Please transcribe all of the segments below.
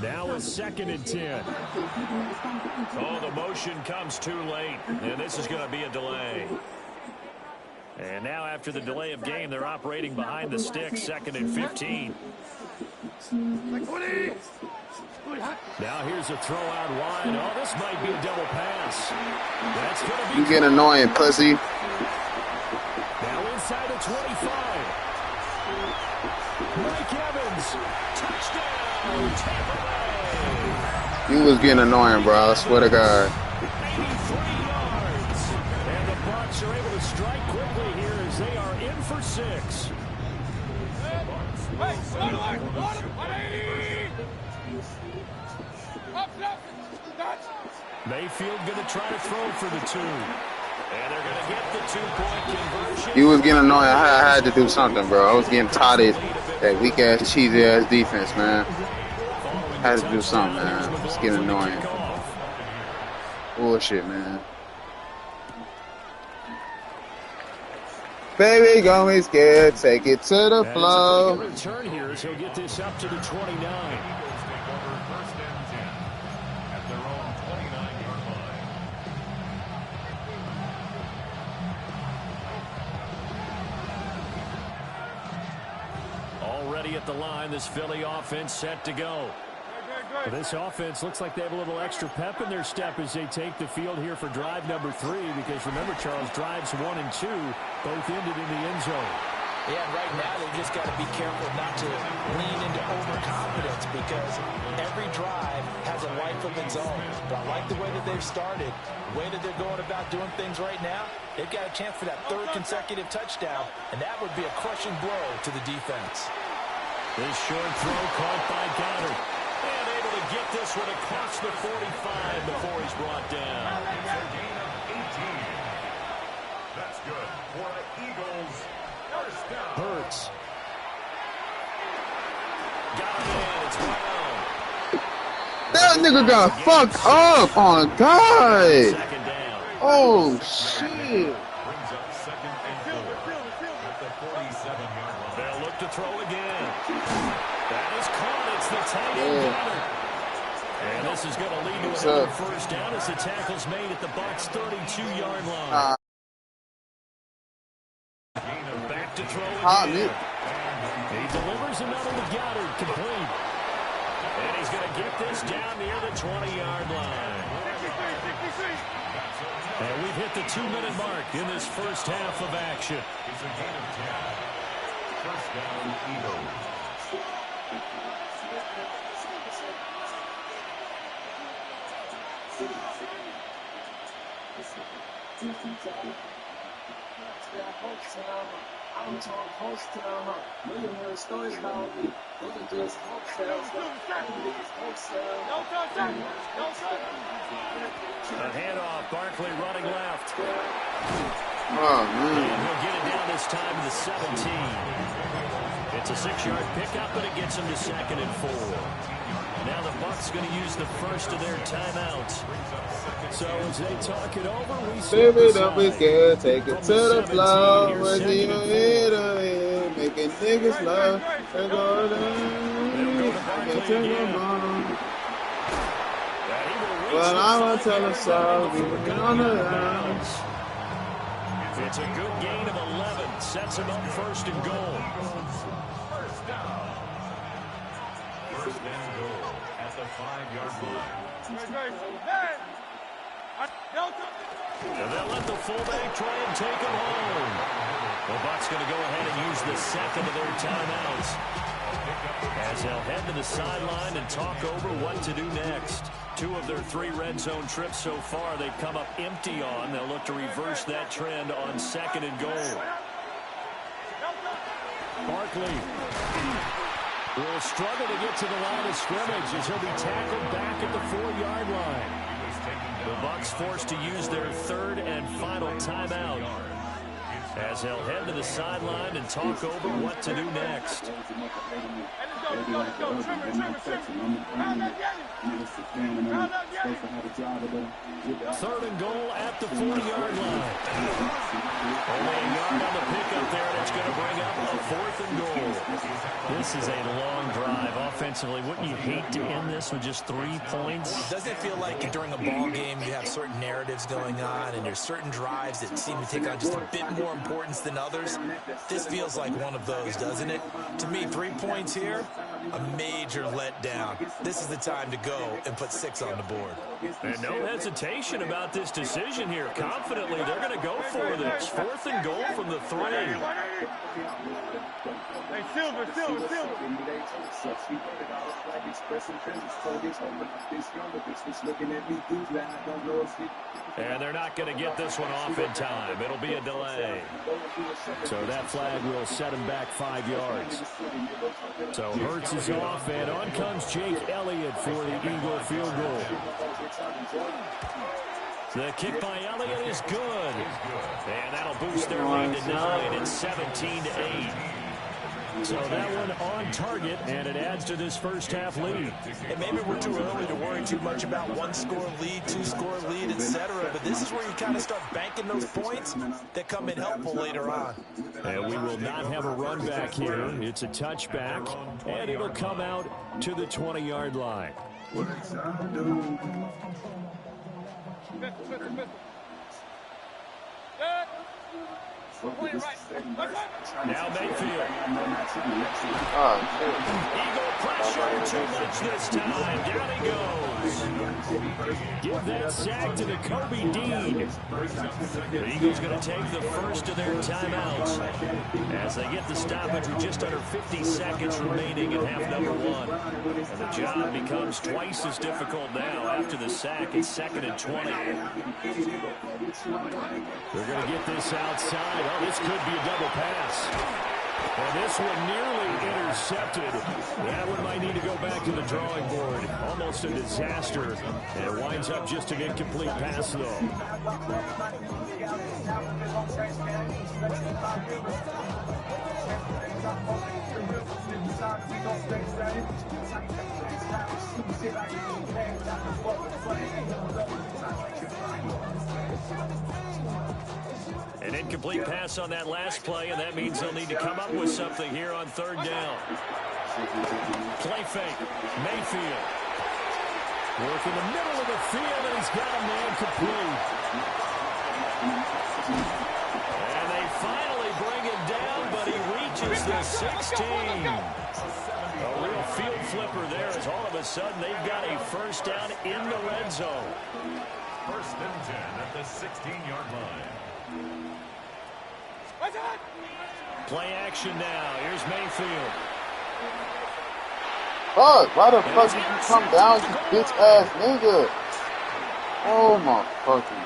Now a 2nd and 10. Oh, the motion comes too late, and this is going to be a delay. And now after the delay of game, they're operating behind the sticks, 2nd and 15. Now here's a throw out wide. Oh, this might be a double pass. That's going to be. You get annoying, pussy. Now inside the 25. Mike Evans, touchdown, Tampa Bay. You was getting annoying, bro. I swear to God. 83 yards. And the Bucs are able to strike quickly here as they are in for 6. Mayfield going to try to throw for the 2. And they're going to get the 2-point conversion. You was getting annoying. I had to do something, bro. I was getting tired of that weak-ass, cheesy-ass defense, man. I had to do something, man. It's getting annoying. Bullshit, man. Baby, don't be scared. Take it to the floor. Return here, so he'll get this up to the 29. Already at the line, this Philly offense set to go. Well, this offense looks like they have a little extra pep in their step as they take the field here for drive number 3. Because remember, Charles, drives 1 and 2 both ended in the end zone. Yeah, and right now they just got to be careful not to lean into overconfidence because every drive has a life of its own. But I like the way that they've started, the way that they're going about doing things right now. They've got a chance for that 3rd consecutive touchdown, and that would be a crushing blow to the defense. This short throw caught by Goddard. And able to get this one across the 45 before he's brought down. That's a gain of 18. That's good for the Eagles. First down. Hurts. Got it in. It's Brown. That nigga got fucked up on God. Second down. Oh, shit. Brings up 2nd and 4 at the 47-yard line. They'll look to throw again. That is caught. It's the tight end Goddard. And this is going to lead to another first down as the tackle's made at the Bucs' 32-yard line. Back to throw again. He delivers another to Goddard, complete. And he's going to get this down near the 20-yard line. And we've hit the 2-minute mark in this first half of action. It's a gain of 10. First down, Eagles. A handoff, Barkley running left. Oh, man. And he'll get it down this time to the 17. It's a 6-yard pickup, but it gets him to 2nd and 4. Now the Bucs going to use the first of their timeouts. So as they talk it over, we see Baby, don't be scared. Take it to the floor. Where's the head? Making niggas love. They go down. Get to the bottom. Well, I'm going to tell them so. We're on the line. It's a good gain of 11. Sets him up 1st and goal. First down. 1st and goal at the 5-yard line. And they'll let the fullback try and take him home. The Bucs going to go ahead and use the 2nd of their timeouts as they'll head to the sideline and talk over what to do next. 2 of their 3 red zone trips so far they've come up empty on. They'll look to reverse that trend on 2nd and goal. Barkley will struggle to get to the line of scrimmage as he'll be tackled back at the 4-yard line. The Bucs forced to use their 3rd and final timeout as they'll head to the sideline and talk over what to do next. They be like the other. They're not touching. I'm just a fan and I'm supposed to have a job with them. 3rd and goal at the 40-yard line. Only a yard on the pickup there, and it's going to bring up a 4th and goal. This is a long drive offensively. Wouldn't you hate to end this with just 3 points? Doesn't it feel like during a ball game you have certain narratives going on and there's certain drives that seem to take on just a bit more importance than others? This feels like one of those, doesn't it? To me, 3 points here, a major letdown. This is the time to go and put 6 on the board. And no hesitation about this decision here. Confidently, they're going to go for this. 4th and goal from the 3. Hey, Silver. And they're not going to get this one off in time. It'll be a delay. So that flag will set him back 5 yards. So Hurts is off, and on comes Jake Elliott for the Eagle field goal. The kick by Elliott is good. And that'll boost their lead to 9 and 17-8. So that one on target, and it adds to this first half lead. And maybe we're too early to worry too much about 1-score lead, 2-score lead, etc. But this is where you kind of start banking those points that come in helpful later on. And we will not have a run back here. It's a touchback, and it'll come out to the 20-yard line. Now Mayfield. Eagle pressure too much this time. Down he goes. Give that sack to the Kobe Dean. The Eagles going to take the first of their timeouts as they get the stoppage with just under 50 seconds remaining in half number 1. And the job becomes twice as difficult now after the sack. It's 2nd and 20. They're going to get this outside. Oh, this could be a double pass. And this one nearly intercepted. That one might need to go back to the drawing board. Almost a disaster. And it winds up just an incomplete pass, though. An incomplete pass on that last play, and that means they'll need to come up with something here on 3rd down. Play fake. Mayfield. Work in the middle of the field, and he's got a man complete. And they finally bring him down, but he reaches the 16. A real field flipper there as all of a sudden they've got a first down in the red zone. 1st and 10 at the 16-yard line. Play action now. Here's Mayfield. Fuck, why the fuck did you come down, you bitch ass nigga? Oh my fucking.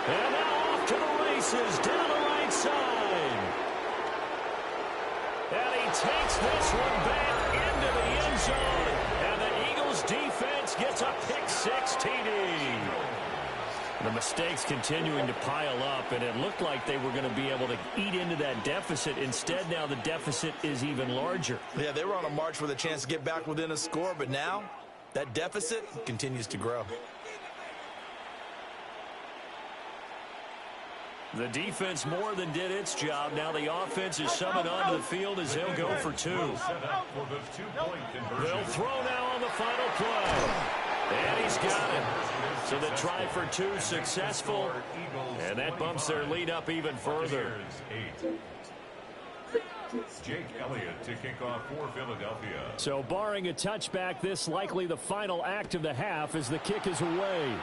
And now off to the races down the right side. And he takes this one back into the end zone. And the Eagles defense gets a pick-6 TD. The mistakes continuing to pile up, and it looked like they were going to be able to eat into that deficit. Instead, now the deficit is even larger. Yeah, they were on a march with a chance to get back within a score, but now that deficit continues to grow. The defense more than did its job. Now the offense is summoned onto the field as they'll go for 2. They'll throw now on the final play. And he's got it. So the try for 2 successful. And that bumps their lead up even further. Jake Elliott to kick off for Philadelphia. So barring a touchback, this likely the final act of the half as the kick is away.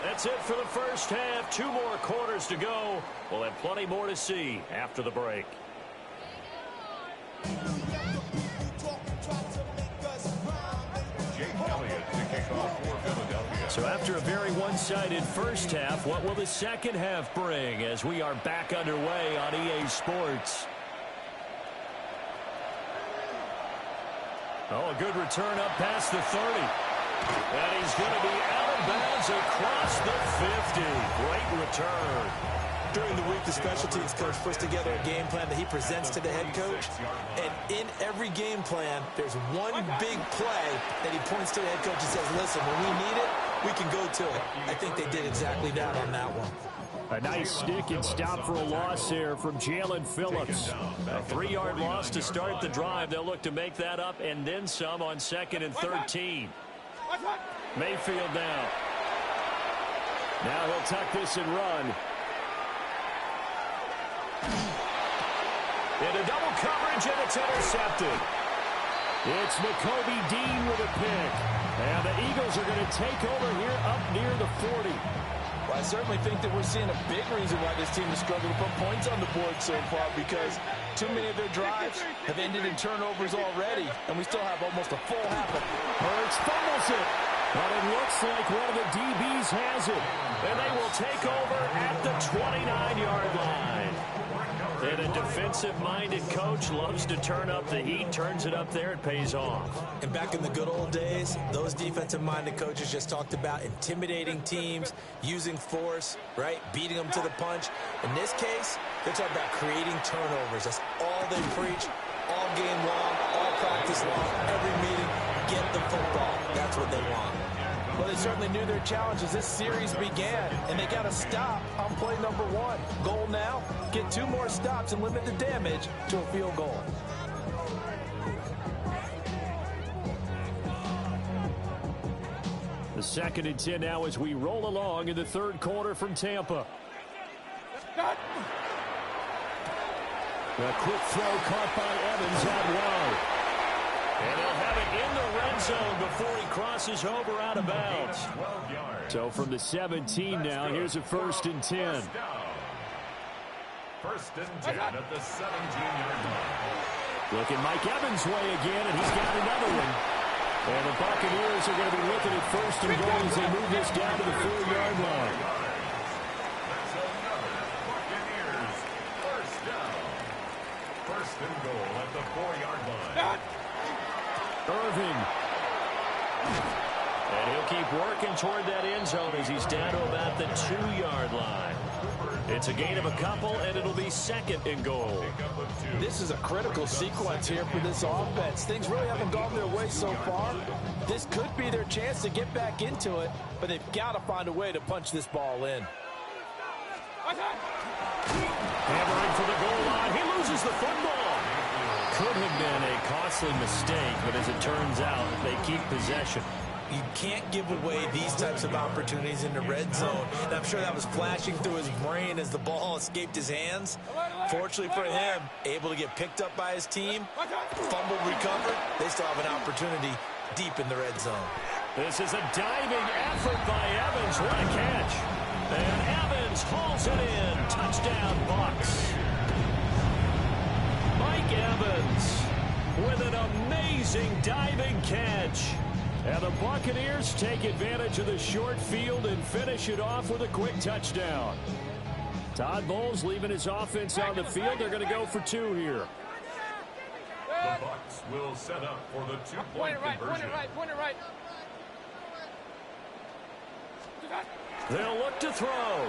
That's it for the first half. 2 more quarters to go. We'll have plenty more to see after the break. Jake Elliott to kick off for Philadelphia. So after a very one-sided first half, what will the second half bring as we are back underway on EA Sports? Oh, a good return up past the 30. And he's going to be out of bounds across the 50. Great return. During the week, the special teams coach puts together a game plan that he presents to the head coach. And in every game plan, there's one big play that he points to the head coach and says, listen, when we need it, we can go to it. I think they did exactly that on that one. A nice stick and stop for a loss there from Jalen Phillips. A 3-yard loss to start the drive. They'll look to make that up and then some on 2nd and 13. Mayfield now. Now he'll tuck this and run. Into double coverage, and it's intercepted. It's Nakobe Dean with a pick. And the Eagles are going to take over here up near the 40. Well, I certainly think that we're seeing a big reason why this team has struggled to put points on the board so far, because too many of their drives have ended in turnovers already, and we still have almost a full half of Hurts fumbles it. But it looks like one of the DBs has it. And they will take over at the 29-yard line. And a defensive-minded coach loves to turn up the heat, turns it up there, it pays off. And back in the good old days, those defensive-minded coaches just talked about intimidating teams, using force, right, beating them to the punch. In this case, they're talking about creating turnovers. That's all they preach, all game long, all practice long, every meeting. Get the football. That's what they want. Well, they certainly knew their challenge as this series began, and they got to stop on play number 1. Goal now, get 2 more stops and limit the damage to a field goal. The 2nd and 10 now as we roll along in the 3rd quarter from Tampa. A quick throw caught by Evans out wide. And they'll have it in the red zone before he crosses over out of bounds. So from the 17 now, here's a 1st and 10. 1st and 10 at the 17-yard line. Looking Mike Evans' way again, and he's got another one. And the Buccaneers are going to be looking at 1st and goal as they move this down to the 4-yard line. That's another Buccaneers 1st down. 1st and goal at the 4-yard line. Irving. And he'll keep working toward that end zone as he's down to about the 2-yard line. It's a gain of a couple, and it'll be 2nd and goal. This is a critical sequence here for this offense. Things really haven't gone their way so far. This could be their chance to get back into it, but they've got to find a way to punch this ball in. Hammering for the goal line. He loses the football. Could have been a costly mistake, but as it turns out, they keep possession. You can't give away these types of opportunities in the red zone. And I'm sure that was flashing through his brain as the ball escaped his hands. Fortunately for him, able to get picked up by his team, fumble recovered. They still have an opportunity deep in the red zone. This is a diving effort by Evans. What a catch. And Evans hauls it in. Touchdown, Bucs. Mike Evans with an amazing diving catch. And the Buccaneers take advantage of the short field and finish it off with a quick touchdown. Todd Bowles leaving his offense on the field. They're going to go for 2 here. The Bucs will set up for the 2-point conversion. Point it right. They'll look to throw.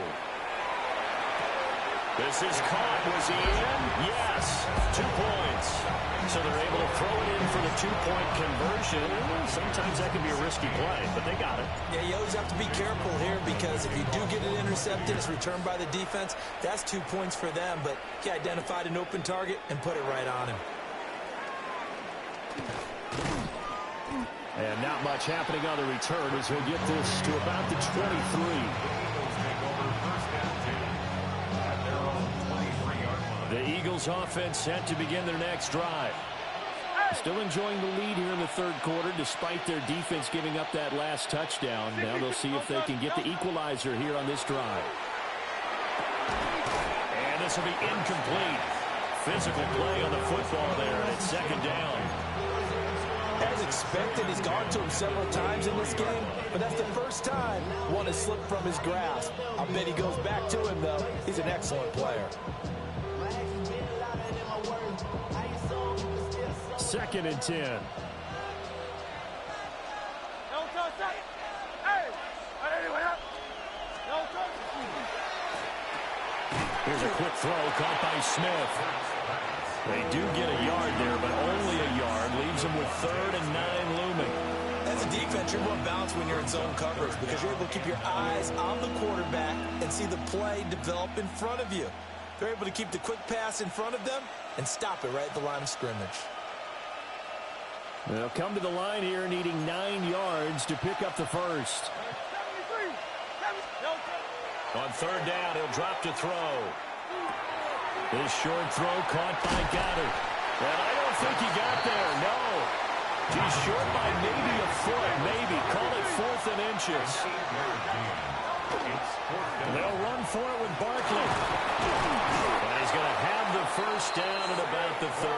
This is caught. Was he in? Yes. 2 points. So they're able to throw it in for the 2-point conversion. Sometimes that can be a risky play, but they got it. Yeah, you always have to be careful here because if you do get it intercepted, it's returned by the defense. That's 2 points for them, but he identified an open target and put it right on him. And not much happening on the return as he'll get this to about the 23. The Eagles offense set to begin their next drive. Still enjoying the lead here in the 3rd quarter despite their defense giving up that last touchdown. Now they'll see if they can get the equalizer here on this drive. And this will be incomplete. Physical play on the football there, and it's 2nd down. As expected, he's gone to him several times in this game, but that's the first time one has slipped from his grasp. I bet he goes back to him, though. He's an excellent player. 2nd and 10. Here's a quick throw caught by Smith. They do get a yard there, but only a yard. Leaves them with 3rd and 9 looming. As a defense, you're more balanced when you're in zone coverage because you're able to keep your eyes on the quarterback and see the play develop in front of you. They're able to keep the quick pass in front of them and stop it right at the line of scrimmage. They'll come to the line here needing 9 yards to pick up the first. On 3rd down, he'll drop to throw. This short throw caught by Goddard. And I don't think he got there, no. He's short by maybe a foot, maybe. Call it 4th and inches. They'll run for it with Barkley. And he's going to have the first down at about the 38.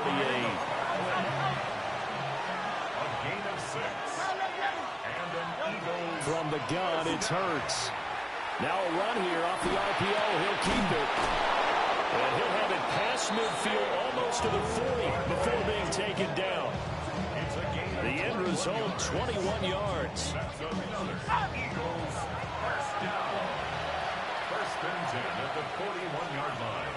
A gain of 6. And an Eagles. From the gun, it's Hurts. Now a run here off the RPO. He'll keep it. And he'll have it past midfield almost to the 40 before being taken down. The end result, 21 yards. That's another Eagles first down. 1st and 10 at the 41-yard line.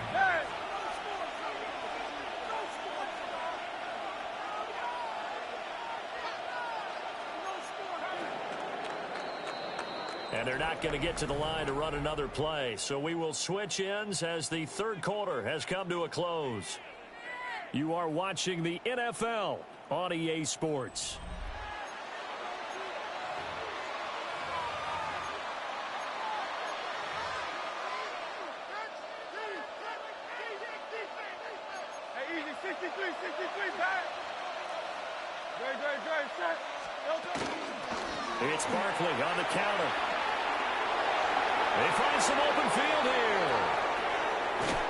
And they're not going to get to the line to run another play. So we will switch ends as the 3rd quarter has come to a close. You are watching the NFL on EA Sports. Hey, easy, 63, back. Great, set. It's Barkley on the counter. They find some open field here.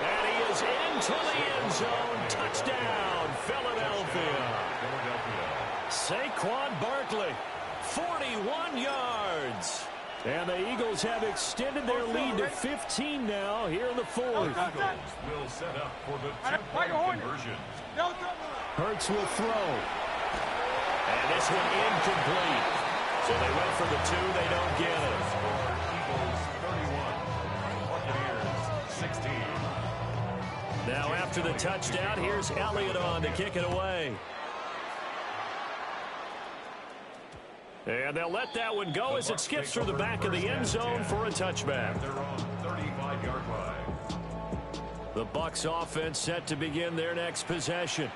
And he is into the end zone. Touchdown, Philadelphia. Saquon Barkley, 41 yards. And the Eagles have extended their lead to 15 now here in the 4th. Eagles will set up for the 2-point conversion. Hurts will throw. And this one incomplete. So they went for the 2. They don't get it. Eagles 31. Buccaneers 16. Now after the touchdown, here's Elliott on to kick it away. And they'll let that one go as it skips through the back of the end zone for a touchback. They're on 35-yard line. The Bucs offense set to begin their next possession.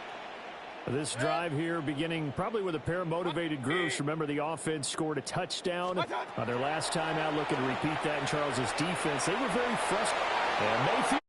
This drive here beginning probably with a pair of motivated groups. Remember, the offense scored a touchdown on their last time out. Looking to repeat that in Charles's defense. They were very frustrated. And Mayfield